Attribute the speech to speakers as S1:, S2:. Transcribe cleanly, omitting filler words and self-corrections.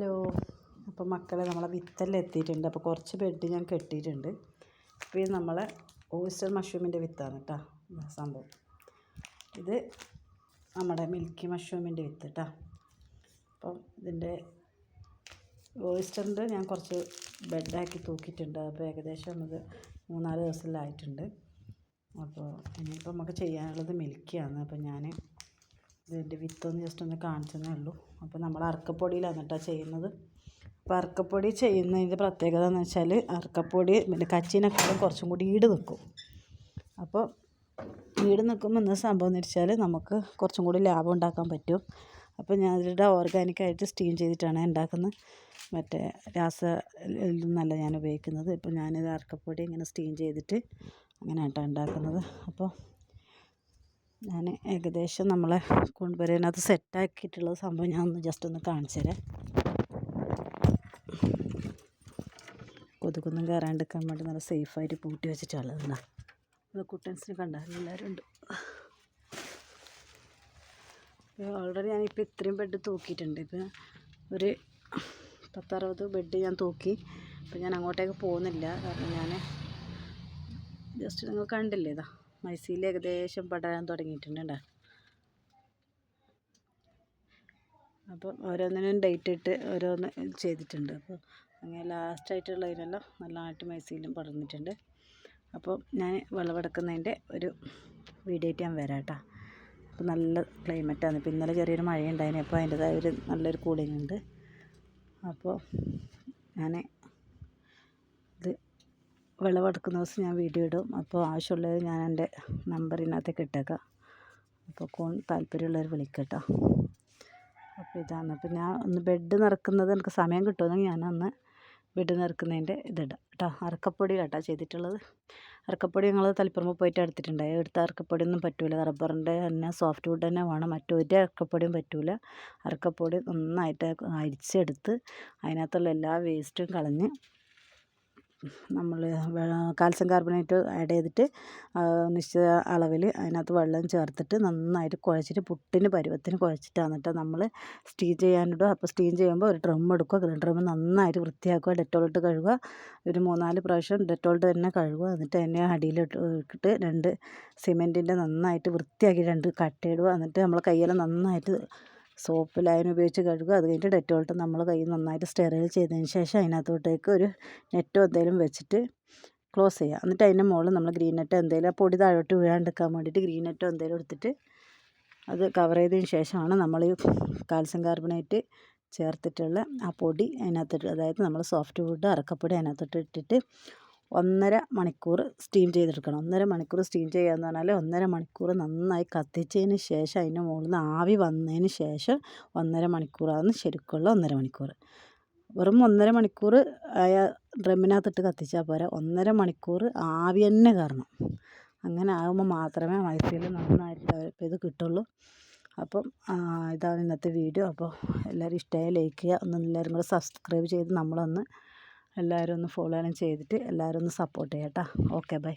S1: Hello. അപ്പോൾ മക്കളെ നമ്മളെ വിത്തെല്ലാം എത്തിയിട്ടുണ്ട്. അപ്പോൾ കുറച്ച് ബെഡ് ഞാൻ കെട്ടിയിട്ടുണ്ട്. അപ്പോൾ ഇത് നമ്മളെ ഓയിസ്റ്റർ മഷ്റൂമിൻ്റെ വിത്താണ് കേട്ടോ സംഭവം. ഇത് നമ്മുടെ മിൽക്കി മഷ്റൂമിൻ്റെ വിത്ത് കേട്ടോ. അപ്പം ഇതിൻ്റെ ഓയിസ്റ്ററിൻ്റെ ഞാൻ കുറച്ച് ബെഡാക്കി തൂക്കിയിട്ടുണ്ട്. അപ്പോൾ ഏകദേശം അത് 3-4 ദിവസത്തിലായിട്ടുണ്ട്. അപ്പോൾ ഇനിയിപ്പോൾ നമുക്ക് ചെയ്യാനുള്ളത് മിൽക്കിയാണ്. അപ്പോൾ ഞാൻ ഇതിൻ്റെ വിത്തൊന്ന് ജസ്റ്റ് ഒന്ന് കാണിച്ചതേ ഉള്ളൂ. അപ്പോൾ നമ്മൾ അറക്കപ്പൊടിയിലാണ് കേട്ടോ ചെയ്യുന്നത്. അപ്പോൾ അറക്കപ്പൊടി ചെയ്യുന്നതിൻ്റെ പ്രത്യേകത എന്ന് വെച്ചാൽ അറക്കപ്പൊടി പിന്നെ കച്ചിനൊക്കെ കുറച്ചും കൂടി ഈട് നിൽക്കും. അപ്പോൾ ഈട് നിൽക്കുമ്പോൾ എന്താ സംഭവം എന്ന് വെച്ചാൽ നമുക്ക് കുറച്ചും കൂടി ലാഭം ഉണ്ടാക്കാൻ പറ്റും. അപ്പോൾ ഞാൻ ഇതിൻ്റെ ഓർഗാനിക്കായിട്ട് സ്റ്റീം ചെയ്തിട്ടാണ് ഉണ്ടാക്കുന്നത്. മറ്റേ ഇതൊന്നല്ല ഞാൻ ഉപയോഗിക്കുന്നത്. ഇപ്പോൾ ഞാനിത് അറക്കപ്പൊടി ഇങ്ങനെ സ്റ്റീം ചെയ്തിട്ട് അങ്ങനെ ആട്ടോ ഉണ്ടാക്കുന്നത്. അപ്പോൾ ഞാൻ ഏകദേശം നമ്മളെ കൊണ്ടുവരാനകത്ത് സെറ്റാക്കിയിട്ടുള്ള സംഭവം ഞാൻ ഒന്ന് ജസ്റ്റ് ഒന്ന് കാണിച്ചു തരാം. കൊതുകൊന്നും കയറാണ്ടിരിക്കാൻ വേണ്ടി നല്ല സേഫായിട്ട് പൂട്ടി വെച്ചിട്ടുള്ളതാണ്. അത് കുട്ടൻസിന് കണ്ടാൽ എല്ലാവരും ഉണ്ട്. ഓൾറെഡി ഞാനിപ്പോൾ ഇത്രയും ബെഡ് തൂക്കിയിട്ടുണ്ട്. ഇപ്പോൾ ഒരു 10-60 ബെഡ് ഞാൻ തൂക്കി. അപ്പോൾ ഞാൻ അങ്ങോട്ടേക്ക് പോകുന്നില്ല. കാരണം ഞാൻ ജസ്റ്റ് നിങ്ങൾ കണ്ടില്ലേ, ഇതാ മൈസയിൽ ഏകദേശം പടരാൻ തുടങ്ങിയിട്ടുണ്ട്. അപ്പം ഓരോന്നിനും ഡേറ്റ് ഇട്ട് ഓരോന്ന് ചെയ്തിട്ടുണ്ട്. അപ്പോൾ അങ്ങനെ ലാസ്റ്റായിട്ടുള്ളതിനെല്ലാം നല്ലതായിട്ട് മൈസയിലും പടർന്നിട്ടുണ്ട്. അപ്പോൾ ഞാൻ വിളവെടുക്കുന്നതിൻ്റെ ഒരു വീഡിയോ ആയിട്ട് ഞാൻ വരാം കേട്ടോ. അപ്പോൾ നല്ല ക്ലൈമറ്റാണ്. ഇപ്പോൾ ഇന്നലെ ചെറിയൊരു മഴയുണ്ടായിന്. അപ്പോൾ അതിൻ്റെതായ ഒരു നല്ലൊരു കൂളിംഗ് ഉണ്ട്. അപ്പോൾ ഞാൻ ഇത് വിളവെടുക്കുന്ന ദിവസം ഞാൻ വീഡിയോ ഇടും. അപ്പോൾ ആവശ്യമുള്ളത് ഞാൻ എൻ്റെ നമ്പറിനകത്തേക്ക് ഇട്ടേക്കാം. അപ്പോൾ താല്പര്യമുള്ളവർ വിളിക്കട്ടോ. അപ്പോൾ ഇതാണ്. അപ്പോൾ ഞാൻ ഒന്ന് ബെഡ് നിറക്കുന്നത് എനിക്ക് സമയം കിട്ടുമെങ്കിൽ ഞാനന്ന് ബെഡ് നിറക്കുന്നതിൻ്റെ ഇതിടാം കേട്ടോ. അറക്കപ്പൊടി കേട്ടോ ചെയ്തിട്ടുള്ളത്. അറക്കപ്പൊടി ഞങ്ങൾ തളിപ്പറമ്പ് പോയിട്ട് എടുത്തിട്ടുണ്ടായി. എടുത്ത അറക്കപ്പൊടിയൊന്നും പറ്റില്ല. റബ്ബറിൻ്റെ തന്നെ സോഫ്റ്റ് വുഡ് തന്നെ വേണം. മറ്റൊരു അറക്കപ്പൊടിയും പറ്റില്ല. അറക്കപ്പൊടി നന്നായിട്ട് അരിച്ചെടുത്ത് അതിനകത്തുള്ള എല്ലാ വേസ്റ്റും കളഞ്ഞ് നമ്മൾ കാൽസ്യം കാർബണേറ്റ് ആഡ് ചെയ്തിട്ട് നിശ്ചിത അളവിൽ അതിനകത്ത് വെള്ളം ചേർത്തിട്ട് നന്നായിട്ട് കുഴച്ചിട്ട് പുട്ടിന് പരുവത്തിന് കുഴച്ചിട്ടാണ് കേട്ടോ നമ്മൾ സ്റ്റീം ചെയ്യാനിടുക. അപ്പോൾ സ്റ്റീം ചെയ്യുമ്പോൾ ഒരു ഡ്രം എടുക്കുക. ഡ്രം നന്നായിട്ട് വൃത്തിയാക്കുക. ഡെറ്റോളിട്ട് കഴുകുക. ഒരു 3-4 പ്രാവശ്യം ഡെറ്റോളിട്ട് തന്നെ കഴുകുക. എന്നിട്ട് അതിനെ അടിയിലിട്ടിട്ട് 2 സിമെൻറ്റിൻ്റെ നന്നായിട്ട് വൃത്തിയാക്കി 2 കട്ടയിടുക. എന്നിട്ട് നമ്മൾ കയ്യെല്ലാം നന്നായിട്ട് സോപ്പ് ലൈൻ ഉപയോഗിച്ച് കഴുകുക. അത് കഴിഞ്ഞിട്ട് ഡെറ്റോളിട്ട് നമ്മൾ കൈ നന്നായിട്ട് സ്റ്റെറൈൽ ചെയ്തതിന് ശേഷം അതിനകത്തോട്ടേക്ക് ഒരു നെറ്റോ എന്തെങ്കിലും വെച്ചിട്ട് ക്ലോസ് ചെയ്യുക. എന്നിട്ട് അതിൻ്റെ മുകളിൽ നമ്മൾ ഗ്രീൻ നെറ്റോ എന്തെങ്കിലും ആ പൊടി താഴോട്ട് വീഴാണ്ടിരിക്കാൻ വേണ്ടിയിട്ട് ഗ്രീൻ നെറ്റോ എന്തെങ്കിലും എടുത്തിട്ട് അത് കവർ ചെയ്തതിന് ശേഷമാണ് നമ്മൾ ഈ കാൽസ്യം കാർബണേറ്റ് ചേർത്തിട്ടുള്ള ആ പൊടി അതിനകത്തിട്ട്, അതായത് നമ്മൾ സോഫ്റ്റ് വുഡ് അറക്കപ്പൊടി അതിനകത്തോട്ട് ഇട്ടിട്ട് 1.5 മണിക്കൂർ സ്റ്റീം ചെയ്തെടുക്കണം. 1.5 മണിക്കൂർ സ്റ്റീം ചെയ്യാന്ന് പറഞ്ഞാൽ 1.5 മണിക്കൂർ നന്നായി കത്തിച്ചതിന് ശേഷം അതിൻ്റെ മുകളിൽ നിന്ന് ആവി വന്നതിന് ശേഷം 1.5 മണിക്കൂറാണ് ശരിക്കുള്ള 1.5 മണിക്കൂർ. വെറും 1.5 മണിക്കൂർ ആയ ഡ്രമ്മിനകത്തിട്ട് കത്തിച്ചാൽ പോരാ, 1.5 മണിക്കൂർ ആവി തന്നെ കയറണം. അങ്ങനെ ആകുമ്പോൾ മാത്രമേ മൈസയിൽ നന്നായിട്ട് ഇത് കിട്ടുള്ളൂ. അപ്പം ഇതാണ് ഇന്നത്തെ വീഡിയോ. അപ്പോൾ എല്ലാവരും ഇഷ്ടമായി ലൈക്ക് ചെയ്യുക. ഒന്ന് എല്ലാവരും കൂടെ സബ്സ്ക്രൈബ് ചെയ്ത് നമ്മളൊന്ന് എല്ലാവരും ഒന്ന് ഫോളോ എല്ലാം ചെയ്തിട്ട് എല്ലാവരും ഒന്ന് സപ്പോർട്ട് ചെയ്യാം കേട്ടോ. Okay bye.